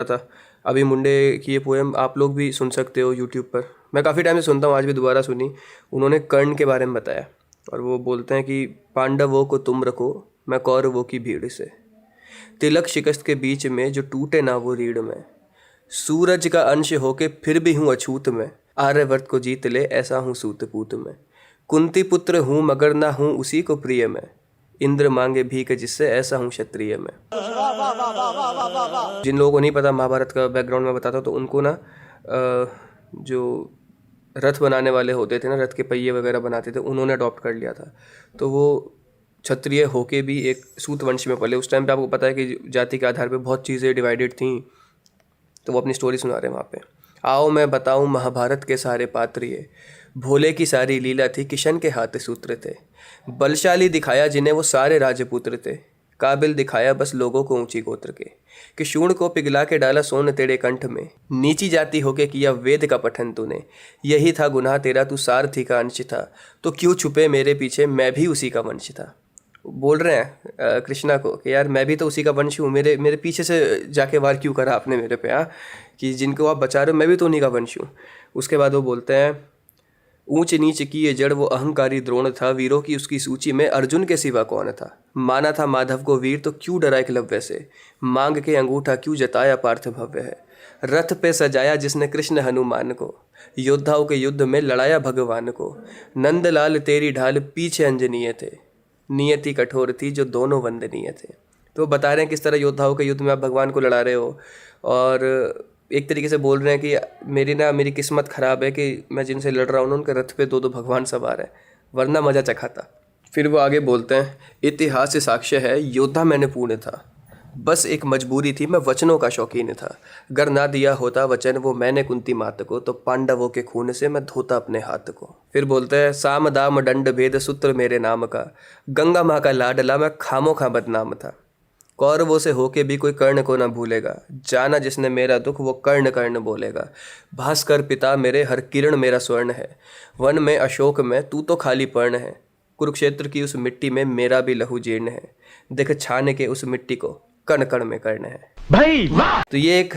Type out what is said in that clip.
था। अभी मुंडे की ये पोएम आप लोग भी सुन सकते हो यूट्यूब पर। मैं काफ़ी टाइम से सुनता हूँ, आज भी दोबारा सुनी। उन्होंने कर्ण के बारे में बताया और वो बोलते हैं कि पांडवों को तुम रखो, मैं कौरवों की भीड़ से। तिलक शिकस्त के बीच में जो टूटे ना वो रीढ़ में। सूरज का अंश होके फिर भी हूँ अछूत में। आर्यवर्त को जीत ले ऐसा हूँ सूत पूत में। कुंती पुत्र हूँ मगर ना हूँ उसी को प्रिय में। इंद्र मांगे भीख जिससे ऐसा हूँ क्षत्रिय में। जिन लोगों को नहीं पता महाभारत का बैकग्राउंड में बताता हूँ, तो उनको ना जो रथ बनाने वाले होते थे ना, रथ के पहिए वगैरह बनाते थे, उन्होंने अडॉप्ट कर लिया था। तो वो क्षत्रिय होके भी एक सूत वंश में पले। उस टाइम पे आपको पता है कि जाति के आधार पे बहुत चीज़ें डिवाइडेड थी। तो वो अपनी स्टोरी सुना रहे हैं वहाँ पे। आओ मैं बताऊँ महाभारत के सारे पात्र ये। भोले की सारी लीला थी, किशन के हाथ सूत्र थे। बलशाली दिखाया जिन्हें वो सारे राजपुत्र थे। काबिल दिखाया बस लोगों को ऊंची गोत्र के। कि शूण को पिघला के डाला सोन तेरे कंठ में। नीची जाति होके किया वेद का पठन तूने। यही था गुनाह तेरा, तू सारथी का अंश था। तो क्यों छुपे मेरे पीछे, मैं भी उसी का वंश था। बोल रहे हैं कृष्णा को कि यार मैं भी तो उसी का वंश हूँ, मेरे मेरे पीछे से जाके वार क्यों करा आपने मेरे पे। हाँ, कि जिनको आप बचा रहे हो मैं भी तो उन्हीं का वंश हूँ। उसके बाद वो बोलते हैं ऊंच नीच की ये जड़ वो अहंकारी द्रोण था। वीरों की उसकी सूची में अर्जुन के सिवा कौन था। माना था माधव को वीर तो क्यों डरा एकलव्य से। मांग के अंगूठा क्यों जताया पार्थ भव्य है। रथ पे सजाया जिसने कृष्ण हनुमान को। योद्धाओं के युद्ध में लड़ाया भगवान को। नंदलाल तेरी ढाल पीछे अंजनीय थे। नियति कठोर थी जो दोनों वंदनीय थे। तो बता रहे हैं किस तरह योद्धाओं के युद्ध में आप भगवान को लड़ा रहे हो, और एक तरीके से बोल रहे हैं कि मेरी किस्मत ख़राब है कि मैं जिनसे लड़ रहा हूँ उनके रथ पे दो दो भगवान सवार है, वरना मज़ा चखाता। फिर वो आगे बोलते हैं इतिहास से साक्ष्य है योद्धा मैंने पूर्ण था। बस एक मजबूरी थी, मैं वचनों का शौकीन था। गर ना दिया होता वचन वो मैंने कुंती मात को, तो पांडवों के खून से मैं धोता अपने हाथ को। फिर बोलते हैं साम दाम दंड भेद सूत्र मेरे नाम का। गंगा माँ का लाडला मैं खामो खा बदनाम था। कौरवों से होके भी कोई कर्ण को ना भूलेगा। जाना जिसने मेरा दुख वो कर्ण कर्ण बोलेगा। भास्कर पिता मेरे हर किरण मेरा स्वर्ण है। वन में अशोक में तू तो खाली पर्ण है। कुरुक्षेत्र की उस मिट्टी में मेरा भी लहू जीर्ण है। देख छाने के उस मिट्टी को कण कण में कर्ण है भाई। तो ये एक